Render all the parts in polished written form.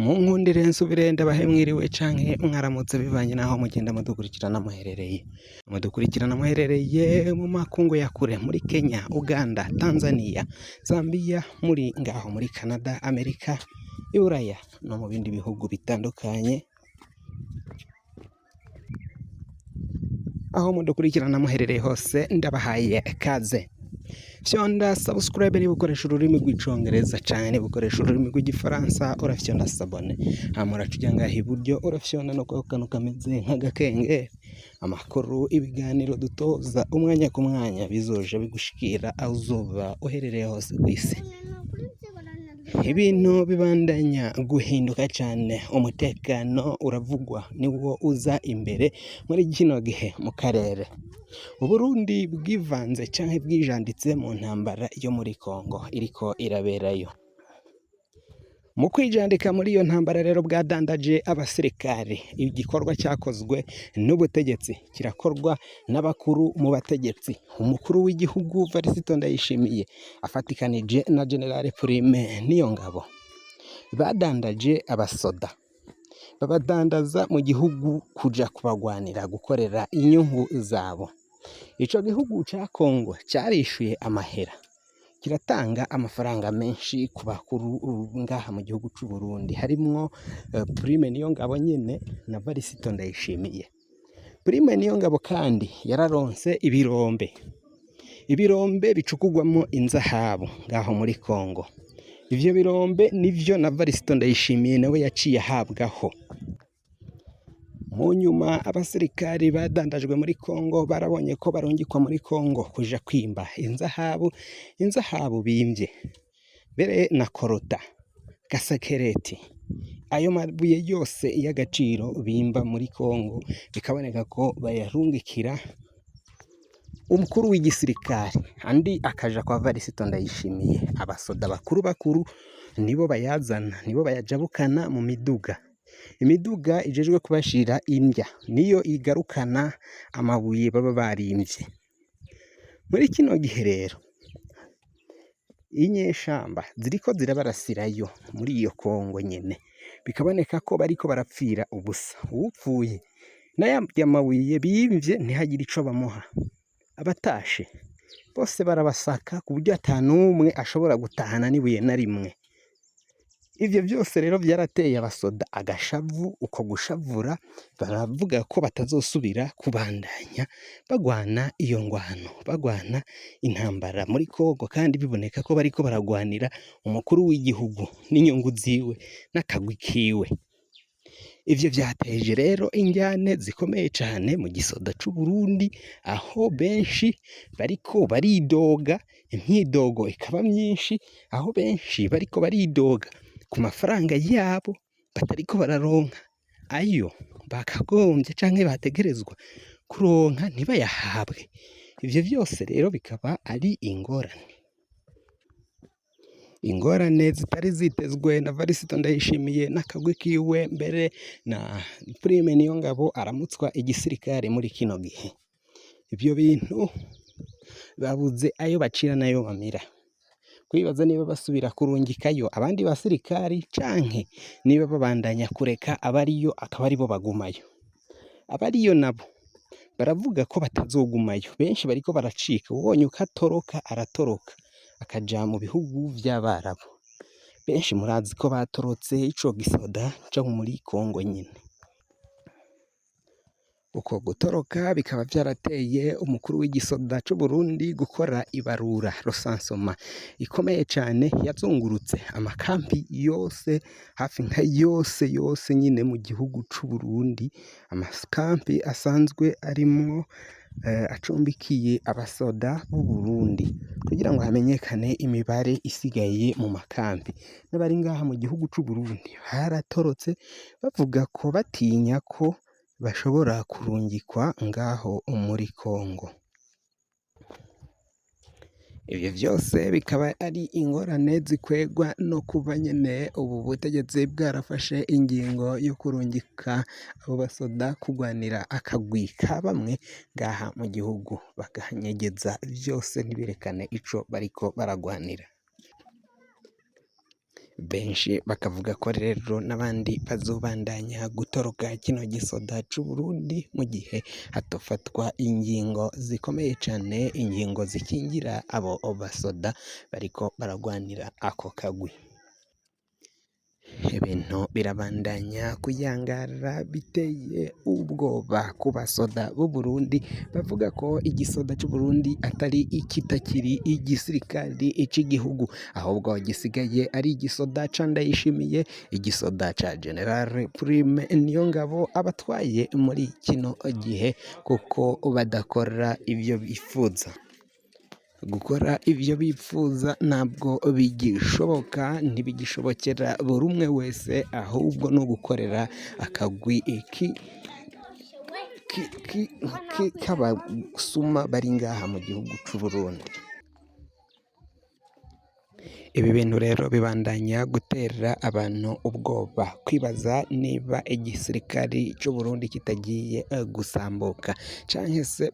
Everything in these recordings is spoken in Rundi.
Munkundire nsubire ndabahe mwiriwe canke mwaramutse bivanye naho mugenda mudukurikirana muherereye mu makungu ya kure muri Kenya, Uganda, Tanzania, Zambia, muri ngaho muri Canada, Amerika, Iburaya no mu bindi bihugu bitandukanye. Aho mudukurikirana muherereye hose ndabahaye kaze. Fyonda subscribe niba ukoresha ururimi rw'icongereza canke niba ukoresha ururimi rw'igifaransa urafyonda sabone. Hamura tujya ngaho iburyo urafyonda no kano kameze nk'agakenge. Amakuru ibiganiro dutoza umwanya ku mwanya bizoje bigushikira aho uzoba uherereye hose kw'isi. Ibintu bibandanya guhinduka cyane, umutekano uravugwa niwo uza imbere muri kino gihe mu karere. Uburundi bwivanze canke bwijanditse mu ntambara yo muri Kongo iriko iraberayo. Mu kwijandika muri iyo ntambara rero bwadandaje abasirikare. Igikorwa cyakozwe n'ubutegetsi kirakorwa n'abakuru mu bategetsi. Umukuru w'igihugu Varisito Ndayishimiye afatikanije na General Prime Niyongabo badandaje abasoda, babadandaza mu gihugu kuja kubagwanira gukorera inyungu zabo. Ico gihugu ca Kongo cyarishuye amahera, kiratanga amafaranga menshi ku bakuru ngaha mu gihugu c'u Burundi, harimwo Prime Niyongabo nyene na Varisito Ndayishimiye. Prime Niyongabo kandi yararonse ibirombe bicukugwamo inzahabu ngaho muri Kongo. Ivyo birombe nivyo na Varisito Ndayishimiye nawe yaciye ahabwaho. Mu nyuma abasirikari badandajwe muri Kongo barabonye ko barungikwa muri Kongo kuja kwimba inzahabu bimvye, mbere na korota, gasekereti, ayo mabuye yose y'agaciro bimba muri Kongo bikaboneka ko bayarungikira umukuru w'igisirikari, andi akaja kwa Varisito Ndayishimiye. Abasoda bakuru nibo bayazana, nibo bayajabukana mu miduga. Imiduga ijejwe kubashira indya niyo igarukana amabuye baba barimvye. Muri kino gihe rero inyeshamba ziriko zirabarasirayo muri iyo Kongo nyene, bikaboneka ko bariko barapfira ubusa. Upfuye n'aya mabuye bimvye ntihagire ico bamuha, abatashe bose barabasaka ku buryo atanumwe ashobora gutahana n'ibuye na rimwe. Ivyo byose rero byarateye abasoda agashavu. Uko gushavura baravuga ko batazosubira kubandanya bagwana iyo ngwano, bagwana intambara muri Kongo, kandi biboneka ko bariko baragwanira umukuru w'igihugu n'inyungu ziwe n'akagwi kiwe. Ivyo vyateje rero injyane zikomeye cane mu gisoda c'u Burundi, aho benshi bariko baridoga, imyidogo ikaba myinshi, aho benshi bariko baridoga ku mafaranga yabo batariko bararonka, ayo bakagombye canke bategerezwa kuronka ntibayahabwe. Ivyo byose rero bikaba ari ingorane zitari zitezwe na Varisito Ndayishimiye n'akagwi kiwe, mbere na Prime Niyongabo aramutswa igisirikare muri kino gihe. Ivyo bintu babuze ayo bacira nayo bamira, kwibaza niba basubira kurungikayo abandi basirikari canke niba babandanya kureka abariyo akaba aribo bagumayo. Abariyo nabo baravuga ko batazogumayo, benshi bariko baracika. Ubonye uko atoroka aratoroka akaja mu bihugu vy'Abarabu. Benshi murazi ko batorotse ico gisoda co muri Kongo nyine. Uko gutoroka bikaba vyarateye umukuru w'igisoda c'u Burundi gukora ibarura rosansoma ikomeye cane, yazungurutse amakampi yose hafi nka yose nyine mu gihugu c'u Burundi. Amakampi asanzwe arimwo acumbikiye abasoda b'u Burundi, kugira ngo hamenyekane imibare isigaye mu makampi. N'abari ngaha mu gihugu c'u Burundi baratorotse bavuga ko batinya ko bashobora kurungikwa ngaho muri Kongo. Ivyo vyose bikaba ari ingorane zikwegwa no kuba nyene ubu butegetsi bwarafashe ingingo yo kurungika abo basoda kugwanira akagwi ka bamwe ngaha mu gihugu, bakanyegeza vyose ntibirekane ico bariko baragwanira. benshi bakavuga ko rero n'abandi bazobandanya gutoroka kino gisoda c'u Burundi mu gihe hatofatwa ingingo zikomeye cane, ingingo zikingira abo basoda bariko baragwanira ako kagwi. Ibintu birabandanya kuyangara biteye ubwoba ku basoda b'u Burundi bavuga ko igisoda c'u Burundi atari kitakiri igisirikari c'igihugu, ahubwo gisigaye ari igisoda ca Ndayishimiye, igisoda ca General Prime Niyongabo abatwaye muri kino gihe kuko badakora ivyo bifuza. Gukora ivyo bifuza ntabwo bigishoboka, ntibigishobokera buri umwe wese, ahubwo no gukorera akagwi k'abasuma bari ngaha mu gihugu c'u Burundi. Ibi bintu rero bibandanya gutera abantu ubwoba, kwibaza niba igisirikari c'u Burundi kitagiye gusambuka, canke se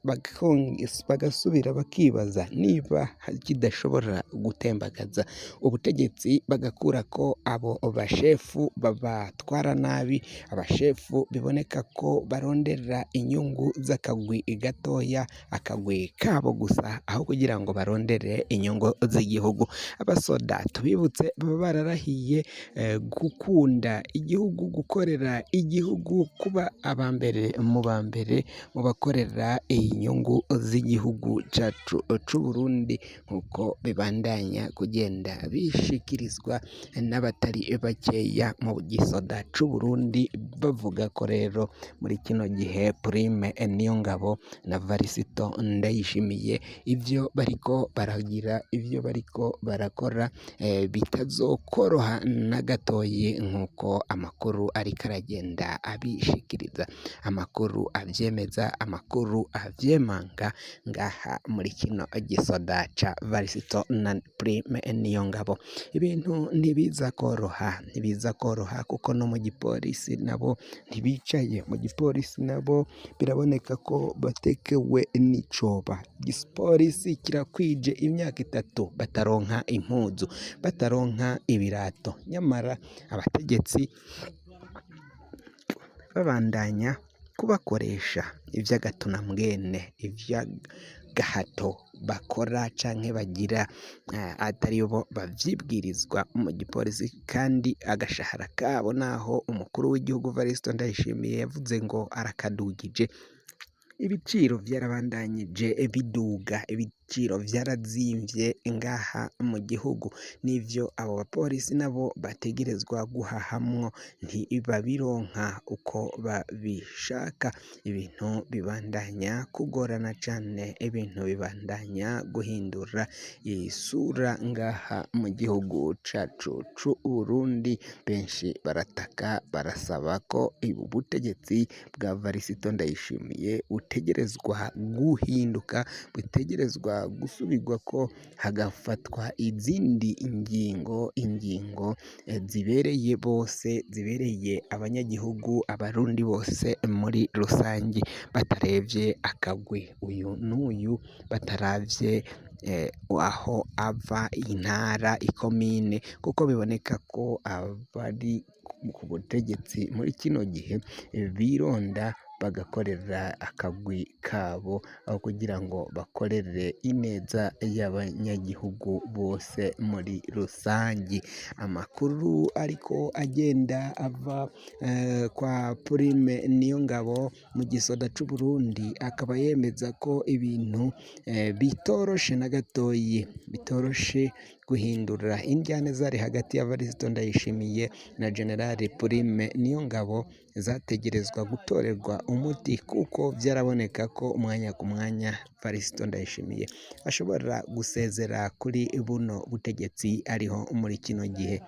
bagasubira bakibaza niba kidashobora gutembagaza ubutegetsi, bagakurako abo bashefu babatwara nabi, abashefu biboneka ko barondera inyungu z'akagwi gatoya, akagwi kabo gusa, aho kugira ngo barondere inyungu z'igihugu. Abasoda tubibutse baba bararahiye gukunda igihugu, gukorera igihugu, kuba abambere mu bakorera inyungu z'igihugu cacu c'u Burundi, nkuko bibandanya kugenda bishikirizwa n'abatari bakeya mu gisoda c'u Burundi, bavuga ko rero muri kino gihe Prime Niyongabo na Varisito Ndayishimiye ivyo bariko baragira, ivyo bariko barakora bitazokoroha na gatoyi, nkuko amakuru ariko aragenda abishikiriza, amakuru avyemeza, amakuru avyemanga ngaha muri kino gisoda ca Varisito na Prime Niyongabo. Ibintu ntibiza koroha kuko no mu gipolisi nabo ntibicaye, mu gipolisi nabo biraboneka ko batekewe n'icoba. Igipolisi kirakwije imyaka 3 bataronka impuzu, bataronka ibirato, nyamara abategetsi babandanya kubakoresha ivy'agatunambwene, ivy'agahato bakora canke bagira atari bo bavyibwirizwa mu gipolisi, kandi agashahara kabo naho umukuru w'igihugu Varisito Ndayishimiye yavuze ngo arakadugije, ibiciro vyarabandanyije biduga, ibiciro vyarazimvye ngaha mu gihugu, n'ivyo abo bapolisi nabo bategerezwa guhahamwo ntibabironka uko babishaka. Ibintu bibandanya kugorana cane, ibintu bibandanya guhindura isura ngaha mu gihugu cacu c'u Burundi. Benshi barataka barasaba ko ubutegetsi bwa Varisito Ndayishimiye butegerezwa guhinduka, butegerezwa gusubirwa ko hagafatwa izindi ingingo zibereye bose, zibereye abanyagihugu, abarundi bose muri rusange, bataravye akagwi uyu n'uyu, bataravye aho ava, intara, ikomine, kuko biboneka ko abari ku butegetsi muri kino gihe bironda bagakorera akagwi kabo, aho kugira ngo bakorere ineza y'abanyagihugu bose muri rusangi. Amakuru ariko agenda ava kwa Prime Niyongabo mu gisoda c'u Burundi, akaba yemeza ko ibintu bitoroshe na gatoyi, bitoroshe guhindura indyane zari hagati ya Varisito Ndayishimiye na General Prime Niyongabo zategerezwa gutorerwa umuti, kuko vyaraboneka ko umwanya ku mwanya Varisito Ndayishimiye ashobora gusezera kuri buno butegetsi ariho muri kino gihe.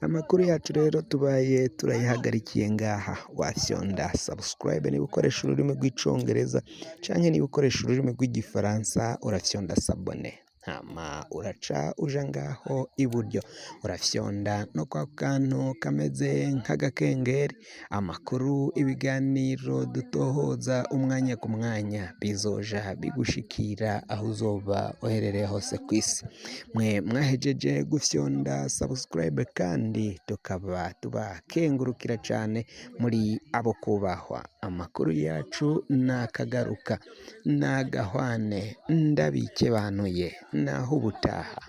Amakuru yacu rero tubaye turayihagarikiye ngaha. Wafyonda subscribe niba ukoresha ururimi rw'icongereza, canke niba ukoresha ururimi rw'igifaransa urafyonda s'abone. hama uraca uja ngaho iburyo urafyonda no kwa kantu kameze nk'agakengeri, amakuru ibiganiro dutohoza umwanya ku mwanya bizoja bigushikira aho uzoba uherereye hose ku isi. Mwe mwahejeje gufyonda subscribe kandi tukaba tubakengurukira cane muri abo kubahwa. Amakuru yacu nakagaruka nagahwane ndabikebanuye naho ubutaha.